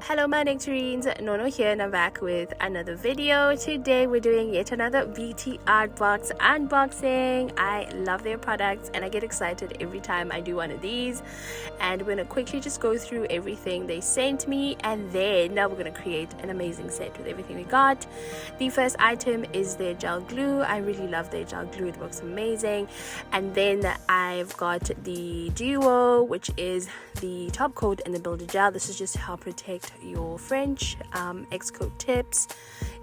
Hello my nectarines, Nono here and I'm back with another video. Today we're doing yet another BTARTBOX unboxing. I love their products and I get excited every time I do one of these. And we're going to quickly just go through everything they sent me, and then now we're going to create an amazing set with everything we got. The first item is their gel glue. I really love their gel glue, it works amazing. And then I've got the duo, which is the top coat and the builder gel. This is just to help protect your French Xcoattips.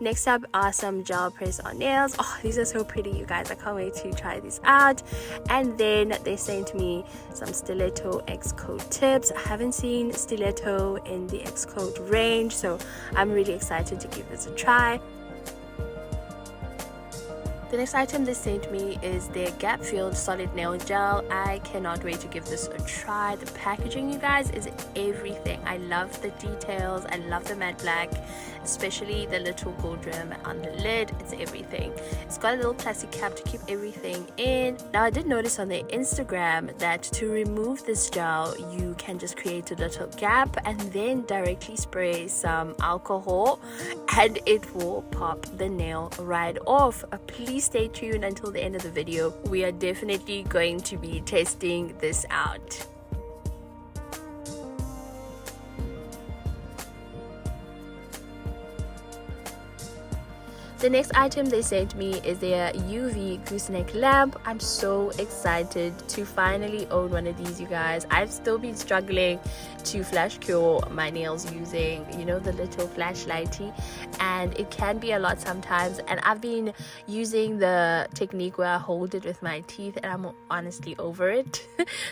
Next up are some gel press on nails. Oh, these are so pretty, you guys. I can't wait to try this out. And then they sent me some stiletto Xcoattips. I haven't seen stiletto in the Xcoat range, so I'm really excited to give this a try. The next item they sent me is their gap filled solid nail gel. I cannot wait to give this a try. The packaging, you guys, is everything. I love the details. I love the matte black, especially the little gold rim on the lid. It's everything. It's got a little plastic cap to keep everything in. Now I did notice on their Instagram that to remove this gel, you can just create a little gap and then directly spray some alcohol and it will pop the nail right off. Please stay tuned until the end of the video. We are definitely going to be testing this out. The next item they sent me is their UV gooseneck lamp. I'm so excited to finally own one of these, you guys. I've still been struggling to flash cure my nails using, you know, the little flashlighty, and it can be a lot sometimes. And I've been using the technique where I hold it with my teeth, and I'm honestly over it.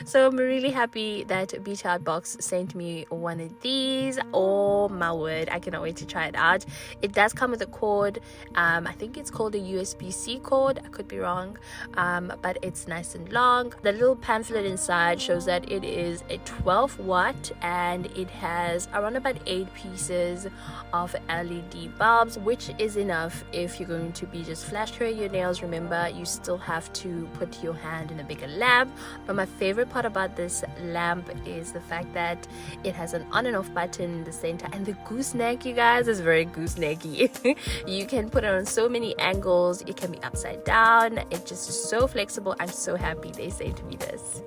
So I'm really happy that BTARTBOX sent me one of these. Oh my word, I cannot wait to try it out. It does come with a cord. I think it's called a USB-C cord. I could be wrong, but it's nice and long. The little pamphlet inside shows that it is a 12 watt and it has around about 8 pieces of LED bulbs, which is enough if you're going to be just flash curing your nails. Remember, you still have to put your hand in a bigger lamp. But my favorite part about this lamp is the fact that it has an on and off button in the center, and the gooseneck, you guys, is very goosenecky. You can put it on so many angles. It can be upside down. It's just so flexible. I'm so happy they sent me this.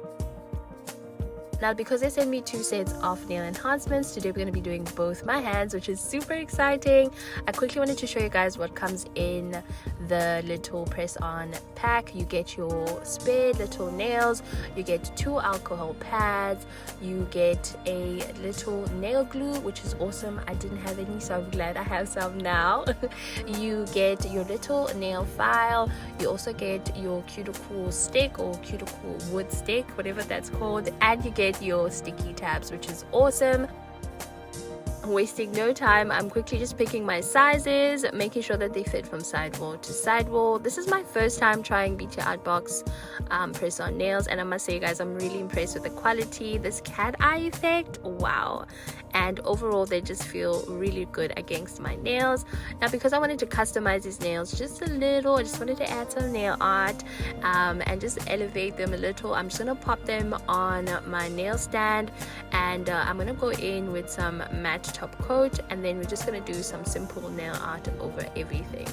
Now, because they sent me 2 sets of nail enhancements, today we're going to be doing both my hands, which is super exciting. I quickly wanted to show you guys what comes in the little press-on pack. You get your spare little nails, you get 2 alcohol pads, you get a little nail glue, which is awesome. I didn't have any, so I'm glad I have some now. You get your little nail file. You also get your cuticle stick or cuticle wood stick, whatever that's called, and you get your sticky tabs, which is awesome. Wasting no time, I'm quickly just picking my sizes, making sure that they fit from sidewall to sidewall. This is my first time trying BTARTBOX press on nails, and I must say, guys, I'm really impressed with the quality. This cat eye effect, wow. And overall they just feel really good against my nails. Now, because I wanted to customize these nails just a little, I just wanted to add some nail art and just elevate them a little. I'm just gonna pop them on my nail stand, and I'm gonna go in with some matte top coat, and then we're just gonna do some simple nail art over everything.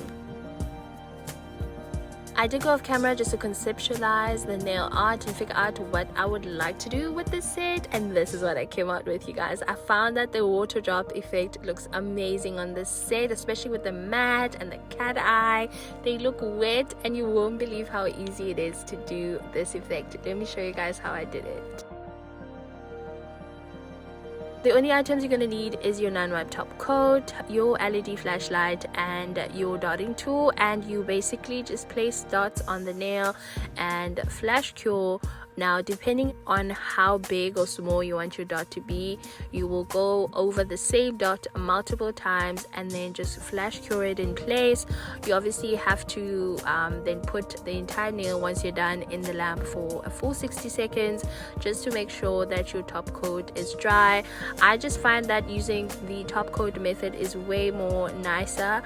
I did go off camera just to conceptualize the nail art and figure out what I would like to do with this set, and this is what I came out with, you guys. I found that the water drop effect looks amazing on this set, especially with the matte and the cat eye. They look wet, and you won't believe how easy it is to do this effect. Let me show you guys how I did it. The only items you're going to need is your non-wipe top coat, your LED flashlight, and your dotting tool, and you basically just place dots on the nail and flash cure. Now, depending on how big or small you want your dot to be, you will go over the same dot multiple times and then just flash cure it in place. You obviously have to then put the entire nail, once you're done, in the lamp for a full 60 seconds just to make sure that your top coat is dry. I just find that using the top coat method is way more nicer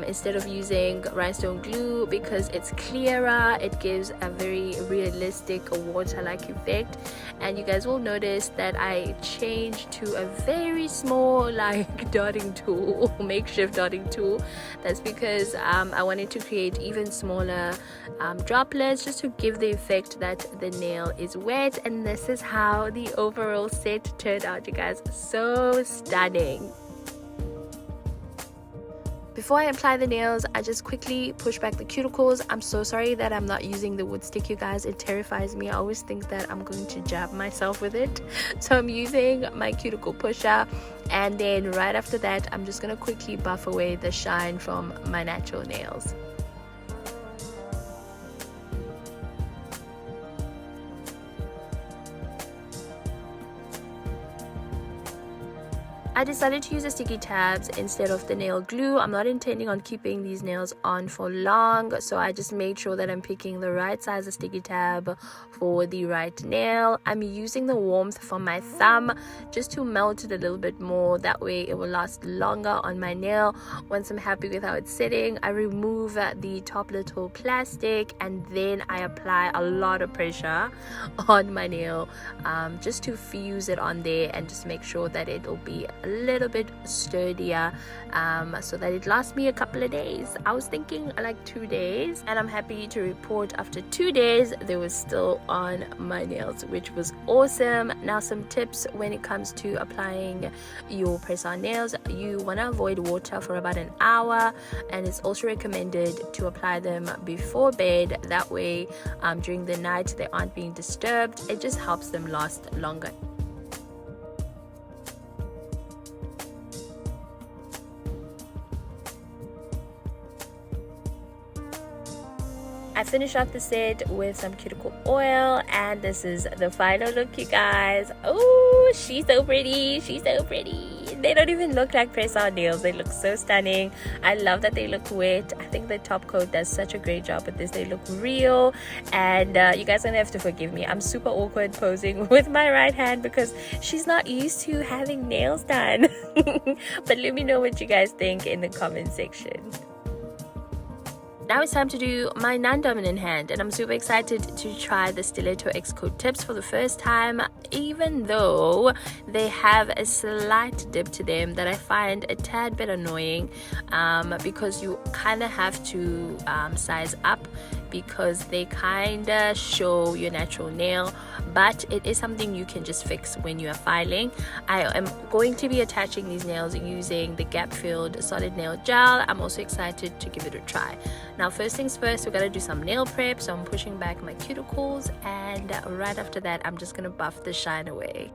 instead of using rhinestone glue, because it's clearer. It gives a very realistic water-like effect. And you guys will notice that I changed to a very small like dotting tool, makeshift dotting tool. That's because I wanted to create even smaller droplets, just to give the effect that the nail is wet. And this is how the overall set turned out, you guys. So stunning. Before I apply the nails, I just quickly push back the cuticles. I'm so sorry that I'm not using the wood stick, you guys. It terrifies me. I always think that I'm going to jab myself with it. So I'm using my cuticle pusher, and then right after that, I'm just going to quickly buff away the shine from my natural nails. I decided to use the sticky tabs instead of the nail glue. I'm not intending on keeping these nails on for long, so I just made sure that I'm picking the right size of sticky tab for the right nail. I'm using the warmth from my thumb just to melt it a little bit more. That way it will last longer on my nail. Once I'm happy with how it's sitting, I remove the top little plastic, and then I apply a lot of pressure on my nail just to fuse it on there and just make sure that it'll be a little bit sturdier so that it lasts me a couple of days. I was thinking like 2 days, and I'm happy to report after 2 days they were still on my nails, which was awesome. Now some tips when it comes to applying your press-on nails. You want to avoid water for about an hour, and it's also recommended to apply them before bed. That way during the night they aren't being disturbed. It just helps them last longer. I finish off the set with some cuticle oil, and this is the final look, you guys. Oh, she's so pretty. She's so pretty. They don't even look like press-on nails. They look so stunning. I love that they look wet. I think the top coat does such a great job with this. They look real, and you guys are gonna have to forgive me. I'm super awkward posing with my right hand because she's not used to having nails done. But let me know what you guys think in the comment section. Now it's time to do my non-dominant hand, and I'm super excited to try the Stiletto Xcoattips for the first time, even though they have a slight dip to them that I find a tad bit annoying because you kind of have to size up, because they kind of show your natural nail, but it is something you can just fix when you are filing. I am going to be attaching these nails using the gap-filled solid nail gel. I'm also excited to give it a try. Now first things first, we're gonna do some nail prep. So I'm pushing back my cuticles, and right after that I'm just gonna buff the shine away.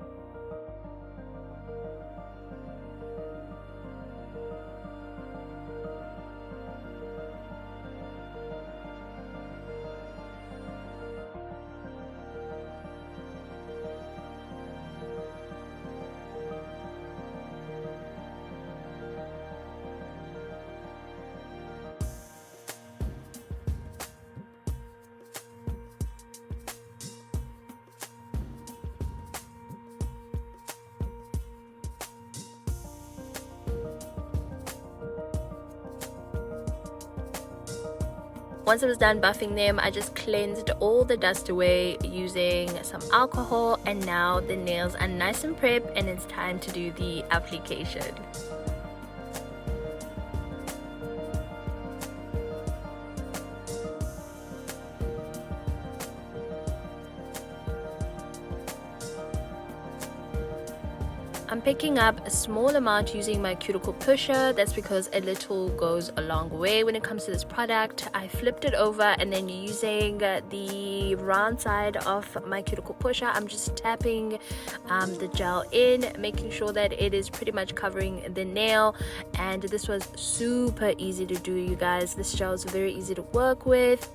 Once I was done buffing them, I just cleansed all the dust away using some alcohol, and now the nails are nice and prepped, and it's time to do the application. I'm picking up a small amount using my cuticle pusher. That's because a little goes a long way when it comes to this product. I flipped it over, and then using the round side of my cuticle pusher, I'm just tapping the gel in, making sure that it is pretty much covering the nail. And this was super easy to do, you guys. This gel is very easy to work with.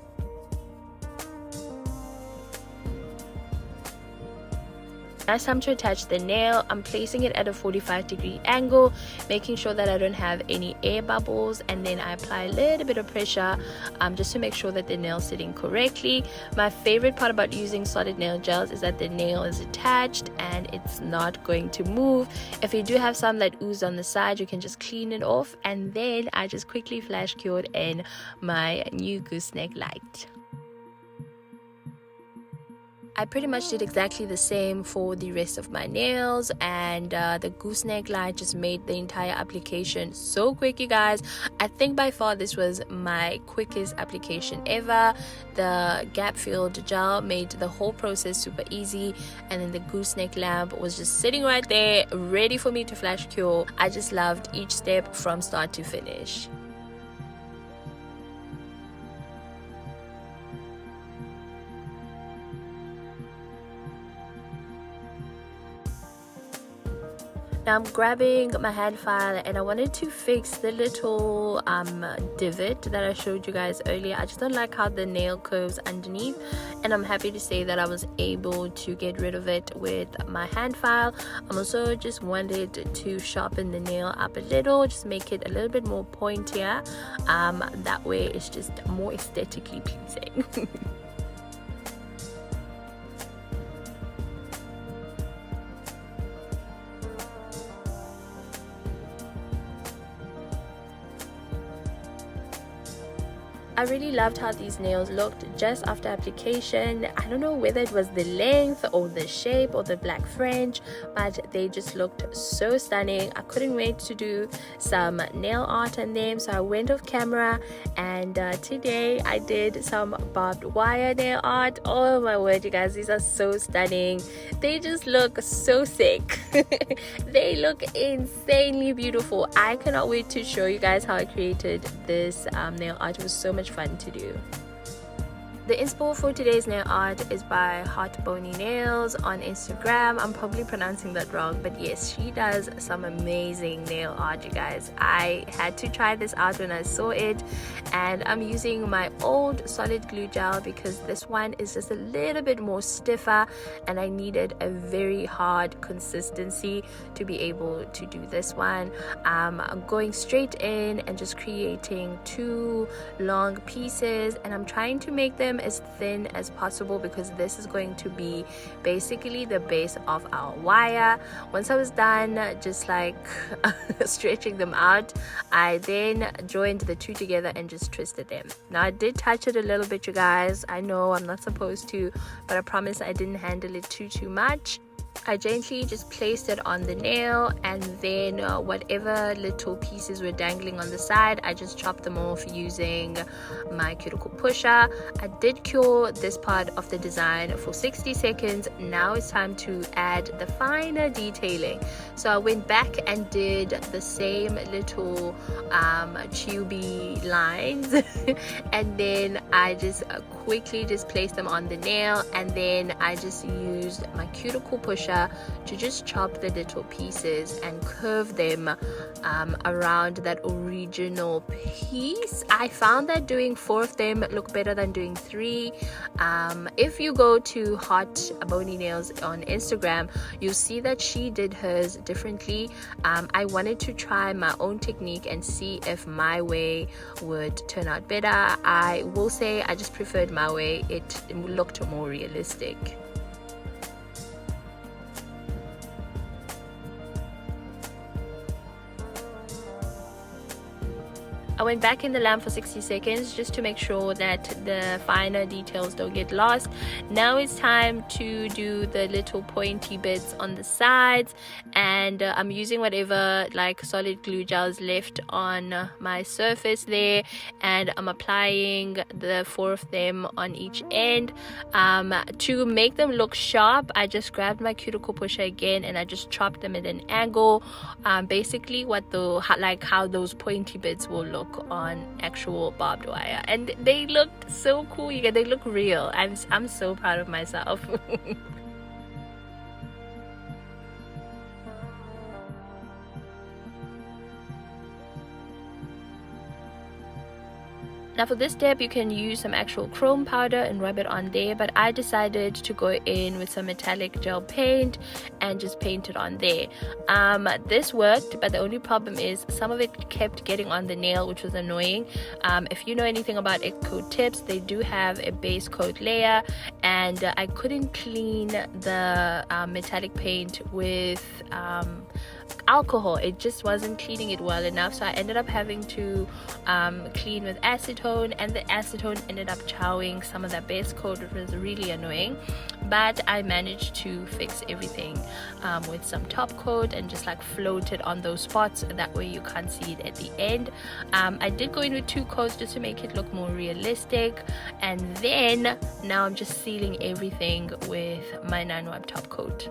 Now it's time to attach the nail. I'm placing it at a 45-degree angle, making sure that I don't have any air bubbles, and then I apply a little bit of pressure just to make sure that the nail is sitting correctly. My favorite part about using solid nail gels is that the nail is attached and it's not going to move. If you do have some that ooze on the side, you can just clean it off, and then I just quickly flash cured in my new gooseneck light. I pretty much did exactly the same for the rest of my nails, and the gooseneck light just made the entire application so quick, you guys. I think by far this was my quickest application ever. The gap filled gel made the whole process super easy, and then the gooseneck lamp was just sitting right there ready for me to flash cure. I just loved each step from start to finish. Now I'm grabbing my hand file and I wanted to fix the little divot that I showed you guys earlier. I just don't like how the nail curves underneath, and I'm happy to say that I was able to get rid of it with my hand file. I'm also just wanted to sharpen the nail up a little, just make it a little bit more pointier. That way it's just more aesthetically pleasing. I really loved how these nails looked just after application. I don't know whether it was the length or the shape or the black French, but they just looked so stunning. I couldn't wait to do some nail art on them, so I went off camera, and today I did some barbed wire nail art. Oh my word, you guys, these are so stunning. They just look so sick. They look insanely beautiful. I cannot wait to show you guys how I created this nail art. It was so much fun to do. The inspo for today's nail art is by Hot Bony Nails on Instagram. I'm probably pronouncing that wrong, but yes, she does some amazing nail art, you guys. I had to try this out when I saw it, and I'm using my old solid glue gel because this one is just a little bit more stiffer, and I needed a very hard consistency to be able to do this one. I'm going straight in and just creating 2 long pieces, and I'm trying to make them as thin as possible because this is going to be basically the base of our wire. Once I was done just like stretching them out, I then joined the 2 together and just twisted them. Now I did touch it a little bit, you guys. I know I'm not supposed to, but I promise I didn't handle it too much. I gently just placed it on the nail, and then whatever little pieces were dangling on the side, I just chopped them off using my cuticle pusher. I did cure this part of the design for 60 seconds. Now it's time to add the finer detailing. So I went back and did the same little tubey lines and then I just quickly just placed them on the nail, and then I just used my cuticle pusher to just chop the little pieces and curve them around that original piece. I found that doing 4 of them look better than doing 3. If you go to Hot Bony Nails on Instagram, you'll see that she did hers differently. I wanted to try my own technique and see if my way would turn out better. I will say I just preferred my way. It looked more realistic. I went back in the lamp for 60 seconds just to make sure that the finer details don't get lost. Now it's time to do the little pointy bits on the sides, and I'm using whatever like solid glue gel is left on my surface there, and I'm applying the 4 of them on each end. To make them look sharp, I just grabbed my cuticle pusher again and I just chopped them at an angle, basically how those pointy bits will look on actual barbed wire, and they looked so cool. They look real. I'm so proud of myself. Now for this step, you can use some actual chrome powder and rub it on there, but I decided to go in with some metallic gel paint and just paint it on there. This worked, but the only problem is some of it kept getting on the nail, which was annoying. If you know anything about Xcoattips, they do have a base coat layer, and I couldn't clean the metallic paint with alcohol. It just wasn't cleaning it well enough, so I ended up having to clean with acetone, and the acetone ended up chowing some of that base coat, which was really annoying. But I managed to fix everything with some top coat and just like float it on those spots, that way you can't see it at the end. I did go in with 2 coats just to make it look more realistic, and then now I'm just sealing everything with my non-wipe top coat.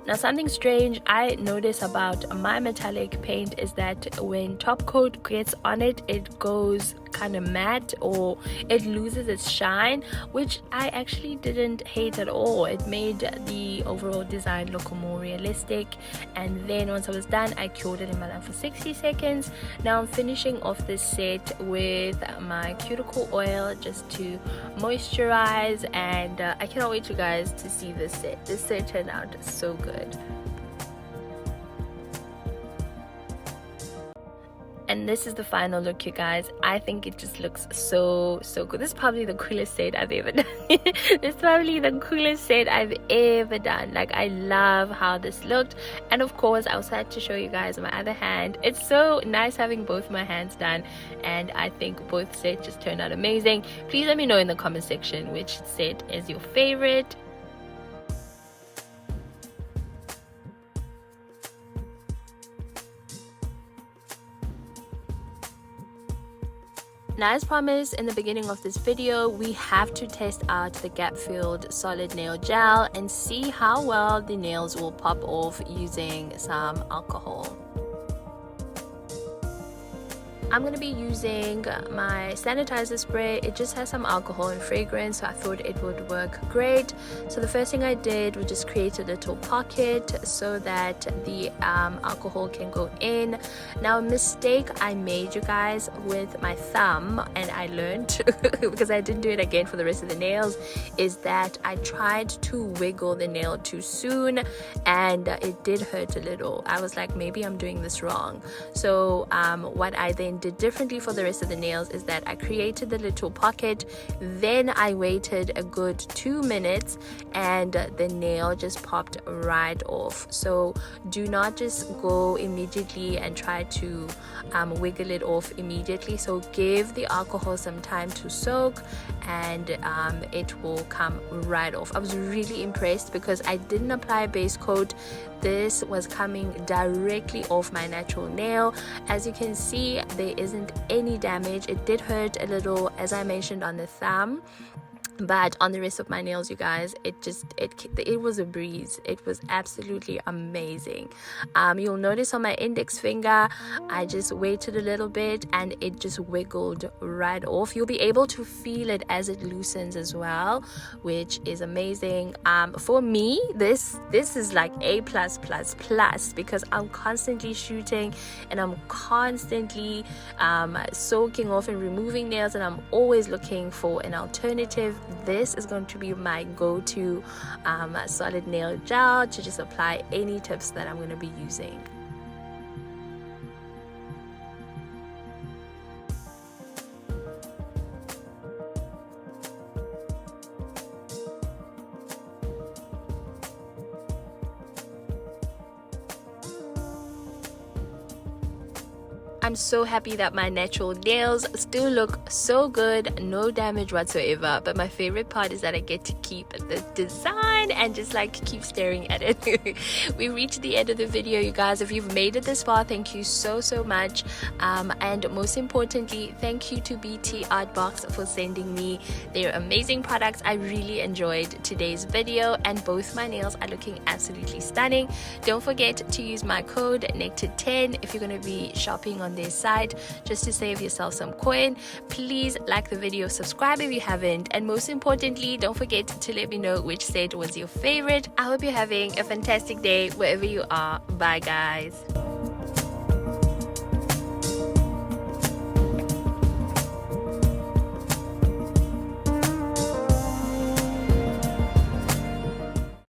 Now, something strange I notice about my metallic paint is that when top coat gets on it, it goes kind of matte, or it loses its shine, which I actually didn't hate at all. It made the overall design look more realistic. And then once I was done, I cured it in my lamp for 60 seconds. Now I'm finishing off this set with my cuticle oil just to moisturize, and I cannot wait, you guys, to see this set. This set turned out so good. And this is the final look, you guys. I think it just looks so good. This is probably the coolest set I've ever done. This is probably the coolest set I've ever done. Like, I love how this looked. And of course, I also had to show you guys my other hand. It's so nice having both my hands done, and I think both sets just turned out amazing. Please let me know in the comment section which set is your favorite. Now, as promised in the beginning of this video, we have to test out the gap filled solid nail gel and see how well the nails will pop off using some alcohol. I'm going to be using my sanitizer spray. It just has some alcohol and fragrance, so I thought it would work great. So the first thing I did was just create a little pocket so that the alcohol can go in. Now, a mistake I made, you guys, with my thumb, and I learned because I didn't do it again for the rest of the nails, is that I tried to wiggle the nail too soon, and it did hurt a little. I was like, maybe I'm doing this wrong. So what I then did differently for the rest of the nails is that I created the little pocket, then I waited a good 2 minutes, and the nail just popped right off. So do not just go immediately and try to wiggle it off immediately. So give the alcohol some time to soak, and it will come right off. I was really impressed because I didn't apply a base coat. This was coming directly off my natural nail. As you can see, there isn't any damage. It did hurt a little, as I mentioned, on the thumb, but on the rest of my nails, you guys, it was a breeze. It was absolutely amazing. You'll notice on my index finger, I just waited a little bit and it just wiggled right off. You'll be able to feel it as it loosens as well, which is amazing. For me, this is like A+++, because I'm constantly shooting and I'm constantly soaking off and removing nails, and I'm always looking for an alternative. This is going to be my go-to solid nail gel to just apply any tips that I'm going to be using. I'm so happy that my natural nails still look so good, no damage whatsoever. But my favorite part is that I get to keep the design and just like keep staring at it. We reached the end of the video, you guys. If you've made it this far, thank you so much. And most importantly, thank you to BTARTBOX for sending me their amazing products. I really enjoyed today's video, and both my nails are looking absolutely stunning. Don't forget to use my code Necta10 if you're going to be shopping on their site, just to save yourself some coin. Please like the video, subscribe if you haven't, and most importantly, don't forget to let me know which set was your favorite. I hope you're having a fantastic day wherever you are. Bye, guys.